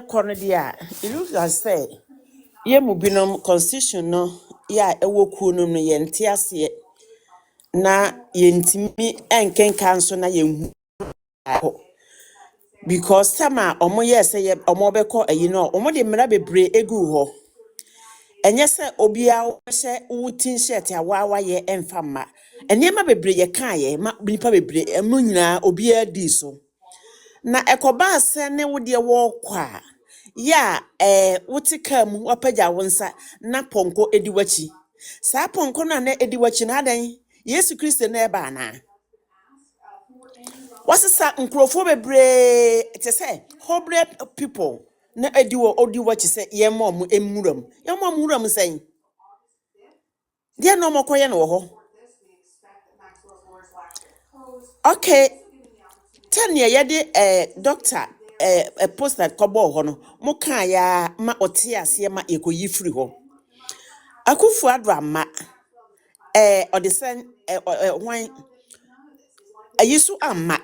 corner there. It looks as say ye mu binom constitution no ya ewo kuno no ye ntiase na ye ntimi enkenka nso na ye hu because sama omo ye say ye omo beko ayi no omo de mra bebre egu ho enye se obia wo hye wutin shirt awawa ye emfa ma enema bebre ye kan ye ma nipa bebre emu nyina obia di so na ekoba ase ne wo de wo kwa ya wutika mu wapaja wonsa na ponko ediwachi sa ponko na ediwachi na adan Yesu Kristo na eba na wasesa nkrofo bebre te say hobre people na odiwachi say yemom emuram yemom muram say dia no mokoye no ho okay tell ye yede doctor a post that kobo ho no mo kan ya ma ote ase ma ekoyi free ho akufu adwa odesen hwan ayisu amma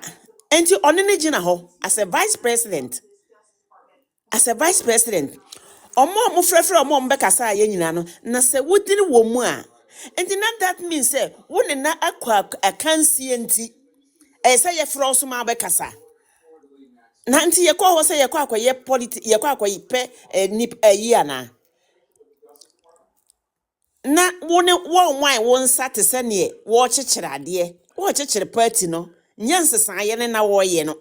enti onene gina ho as a vice president omo mo frefre omo mbekasa ya nyina no na se wodiri wo mu a enti na that means say wone na akwa akansie enti say ye fro so ma bekasa na enti ye ko ho say ye kwa akwaye politics ye kwa akwaye pe nip ayi ana na wone won wonsa te se ne wo chechire ade wo chechire party no nyansesa ye ne na wo ye no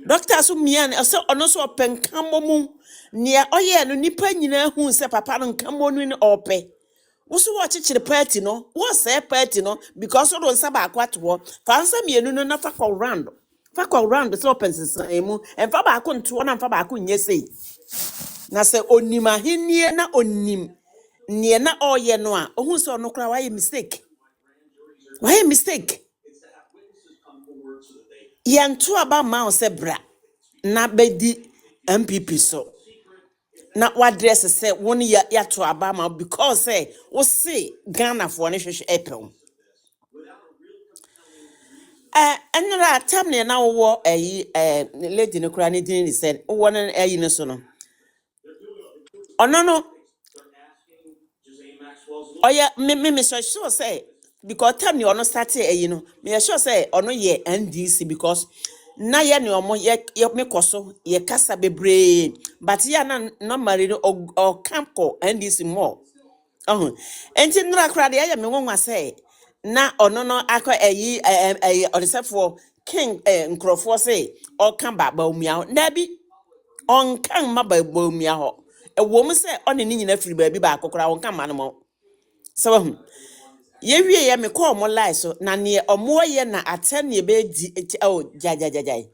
doctor so mian so ono so openkamo mu ne oye no nipa nyina hu se papa no nkamo no ni ope wo so wo chechire party no wo say party no because wo nsa ba akwato ho fansa mienu no na fa kwa round so opensesa emu emfa ba akọ nto na emfa ba akọ nyesei na se onima henie na onim ne na oye no a ohun se ono kra why mistake yanto aba ma se bra na bedi MPP so na wadress say won ya to aba ma because say wo say Ghana for ne hwehwe epel enra tam ne na wo lady ne kra ne din said wo no ayi ne so no ono no oya me sure say because time ni ono start no me sure say ono ye NDC because na ye ne omo ye me koso ye kasa bebre but ya na normally o campo NDC more enti nra kra de ya me wonwa say na ono no akọ odisefo king nkrofo say o kan ba umia na bi on kan ma ba umia ho ewo mu say on ni nyina firi ba bi ba akokora on kan ma no mo so ye wie ye me call mo lie so na ne omo ye na atene be di jajajajai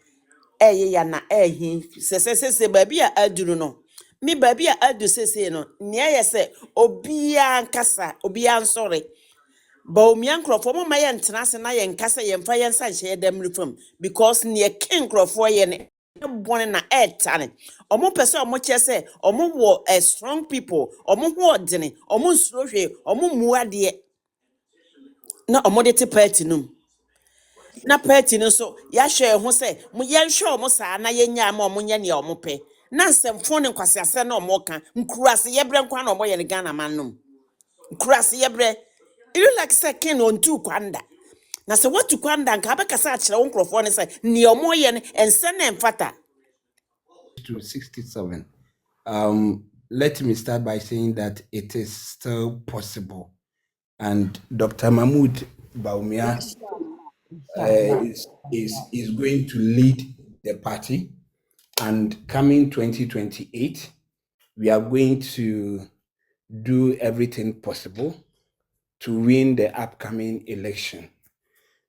ya na se ba bi a aduru no me ba bi a adu sese no ne ye se obia nkasa obia nsore ba omia nkrofo mo ma ye ntena se na ye nkasa ye mfa ye nsa hye dem refam because ne king nkrofo ye ne born na etane omo pese omo chese omo wo strong people omo ho odene omo nsuro omo muade na omode te party num na party no so ya hwe ho se mo ye hwe omo saa na ye nya ma omo nya ne omo pe na nsemfo ne nkwasiase na omo ka nkurase ye bre nkwa na omo ye ne Ghana man num nkurase ye bre you like second on two kwanda na se watu kwanda nka abekasa a kire wo nkrofo ne se ne omo ye ne ense na emfata to 67. Let me start by saying that it is still possible. And Dr. Mahmoud Baumia is going to lead the party. And coming 2028, we are going to do everything possible to win the upcoming election.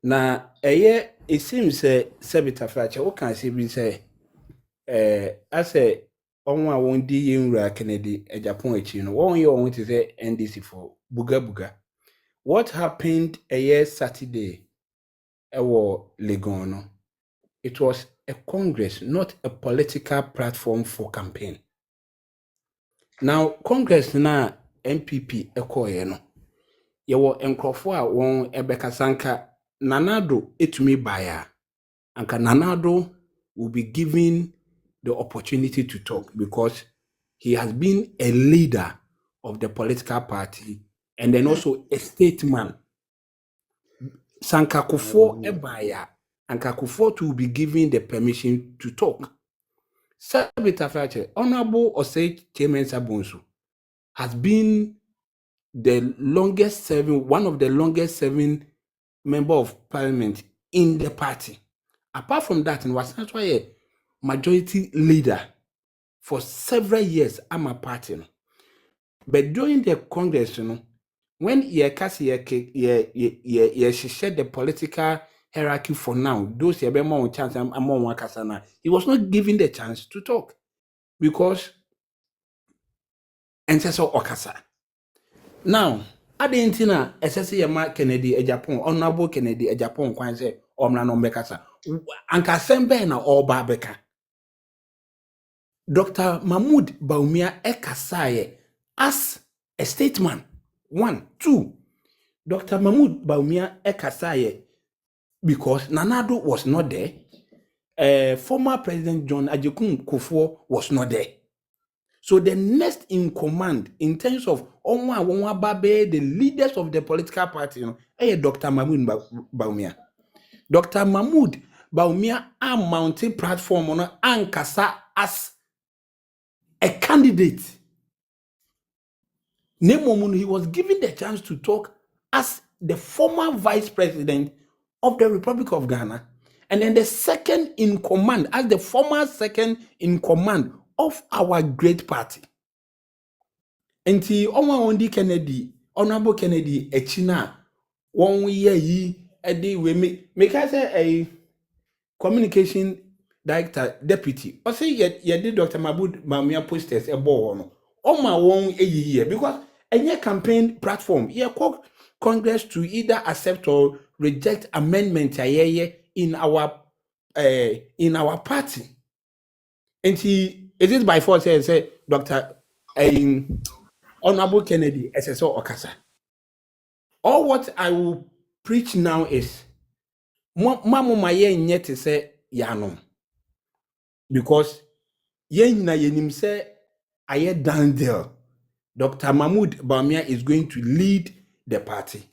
Now, it seems Sebita Fracha, what can I say? I say, on one day in Kennedy, a Japan, you know, 1 year on to say NDC for Buga Buga. What happened a year Saturday? Legono. It was a congress, not a political platform for campaign. Now, Congress na MPP no. Yewo enkrofo a won ebekasanka Nanado etumi baya. Anka Nanado will be given the opportunity to talk because he has been a leader of the political party and then also a statesman. Sankakufo Ebaya and Kakufo to be given the permission to talk. Sabita Frache, Honorable Osei Chairman Sabunsu has been one of the longest serving member of parliament in the party. Apart from that, and was actually a majority leader for several years. I'm a party. But during the Congress, when you shared the political hierarchy for now, those you have more chance, he was not given the chance to talk because and so okasa. Now, Adentina, SSC Yama Kennedy, a Japan, Honorable Kennedy, a Japan, Kwanse, Omna no Bekasa, Anka Sembena or Babeka. Dr. Mahmoud Baumia Ekasaye as a statesman. 1, 2. Dr. Mahmoud Baumia Ekasaye because Nanado was not there. Former President John Ajikun Kufuor was not there. So the next in command in terms of the leaders of the political party, Dr. Mahmoud Baumia. Dr. Mahmoud Baumia a mounting platform on Ankasa as a candidate. Nemomun, he was given the chance to talk as the former vice president of the Republic of Ghana, and then the second in command, as the former second in command of our great party. And the Ondi Kennedy, Honorable Kennedy, Echina, 1 year we make us a communication director deputy. I say you did Dr. Mahmoud Baumia posters a ball on my 1 year because any campaign platform here called Congress to either accept or reject amendment in our party. And he is it by force say Dr. Honorable Kennedy SSO Okasa. All what I will preach now is mamu maye nyete say yanom. Because yen na yenim say aye down there. Dr. Mahmoud Baumia is going to lead the party.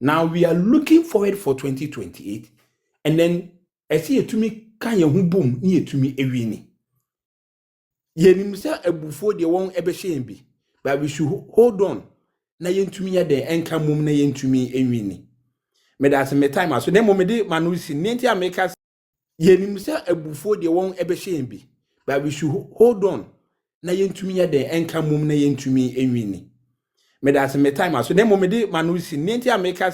Now we are looking forward for 2028. And then I see to me kan ye hu boom ni to me ewini. Yenim say ebufo de won ebehye bi. But we should hold on. Na yentumi ya de enka mum na yentumi enwini. Me da se me time so dem mo me de manusi nenti America yenim say ebufo de won ebehye bi. But we should hold on. Na yentumi ya de enka mum na yentumi enwini. Me da se me time so dem mo me de manusi nenti America